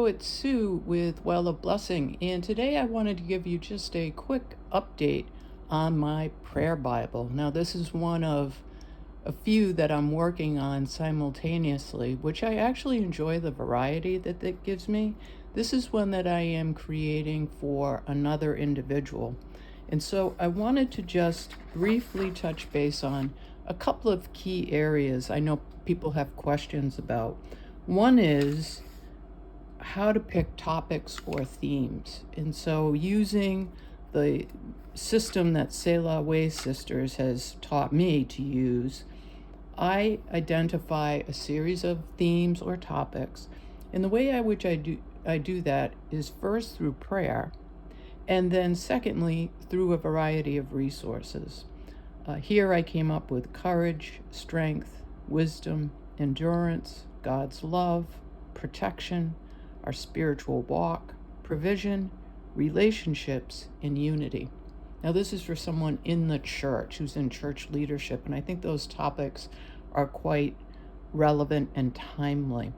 Hello, it's Sue with Well of Blessing, and today I wanted to give you just a quick update on my prayer Bible. Now, this is one of a few that I'm working on simultaneously, which I actually enjoy the variety that gives me. This is one that I am creating for another individual. And so I wanted to just briefly touch base on a couple of key areas I know people have questions about. One is how to pick topics or themes. And so using the system that Selah Way Sisters has taught me to use, I identify a series of themes or topics. And the way I do that is first through prayer, and then secondly through a variety of resources. Here I came up with courage, strength, wisdom, endurance, God's love, protection, our spiritual walk, provision, relationships, and unity. Now, this is for someone in the church who's in church leadership, and I think those topics are quite relevant and timely.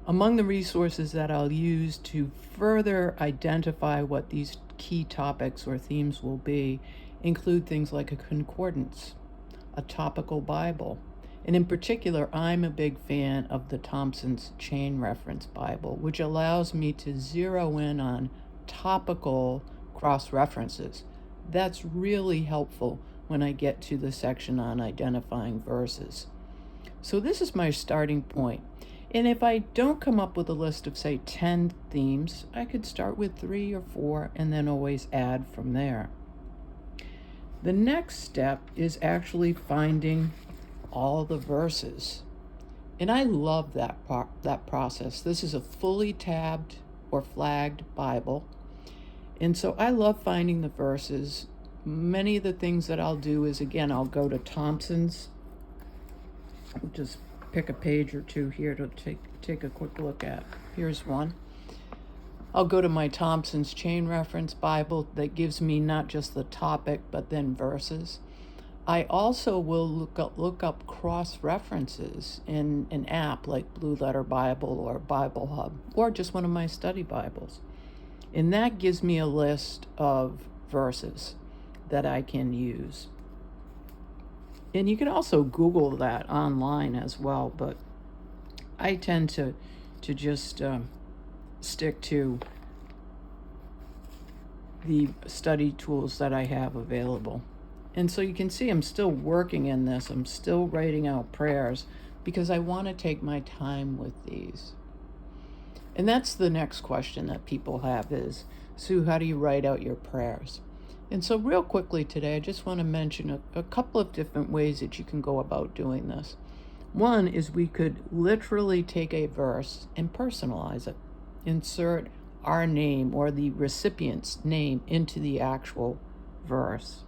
Among the resources that I'll use to further identify what these key topics or themes will be include things like a concordance, a topical Bible, and in particular, I'm a big fan of the Thompson's Chain Reference Bible, which allows me to zero in on topical cross-references. That's really helpful when I get to the section on identifying verses. So this is my starting point. And if I don't come up with a list of, say, 10 themes, I could start with 3 or 4 and then always add from there. The next step is actually finding all the verses. And I love that process. This is a fully tabbed or flagged Bible. And so I love finding the verses. Many of the things that I'll do is, again, I'll go to Thompson's. I'll just pick a page or two here to take a quick look at. Here's one. I'll go to my Thompson's Chain Reference Bible that gives me not just the topic, but then verses. I also will look up cross-references in an app like Blue Letter Bible or Bible Hub, or just one of my study Bibles. And that gives me a list of verses that I can use. And you can also Google that online as well, but I tend to just stick to the study tools that I have available. And so you can see I'm still working in this. I'm still writing out prayers because I want to take my time with these. And that's the next question that people have is, Sue, how do you write out your prayers? And so real quickly today, I just want to mention a couple of different ways that you can go about doing this. One is we could literally take a verse and personalize it. Insert our name or the recipient's name into the actual verse.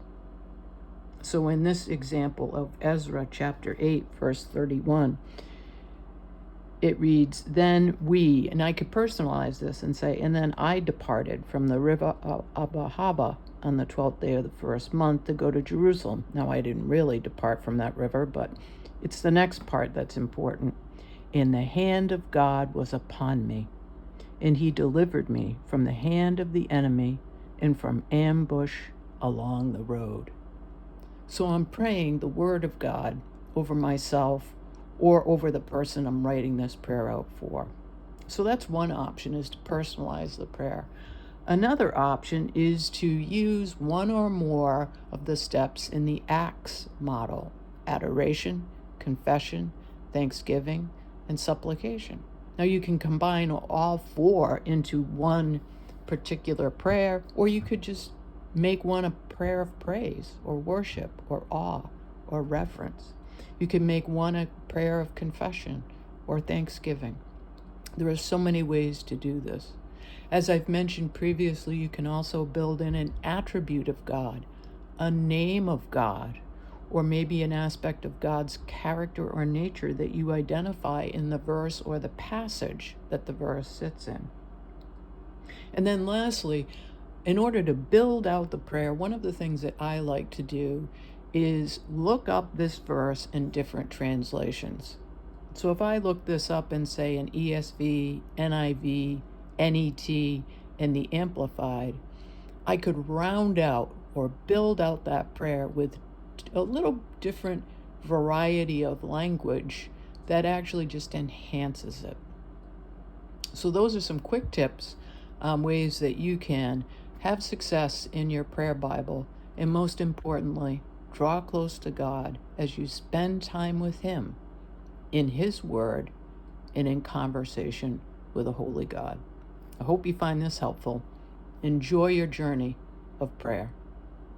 So in this example of Ezra chapter 8, verse 31, it reads, then we, and I could personalize this and say, and then I departed from the river of Ahava on the 12th day of the first month to go to Jerusalem. Now, I didn't really depart from that river, but it's the next part that's important. And the hand of God was upon me, and he delivered me from the hand of the enemy and from ambush along the road. So I'm praying the word of God over myself or over the person I'm writing this prayer out for. So that's one option, is to personalize the prayer. Another option is to use one or more of the steps in the ACTS model: adoration, confession, thanksgiving, and supplication. Now you can combine all 4 into one particular prayer, or you could just make one a prayer of praise or worship or awe or reverence. You can make one a prayer of confession or thanksgiving. There are so many ways to do this. As I've mentioned previously, you can also build in an attribute of God, a name of God, or maybe an aspect of God's character or nature that you identify in the verse or the passage that the verse sits in. And then lastly, in order to build out the prayer, one of the things that I like to do is look up this verse in different translations. So if I look this up and say an ESV, NIV, NET, and the Amplified, I could round out or build out that prayer with a little different variety of language that actually just enhances it. So those are some quick tips, ways that you can have success in your prayer Bible, and most importantly, draw close to God as you spend time with Him in His Word and in conversation with a holy God. I hope you find this helpful. Enjoy your journey of prayer.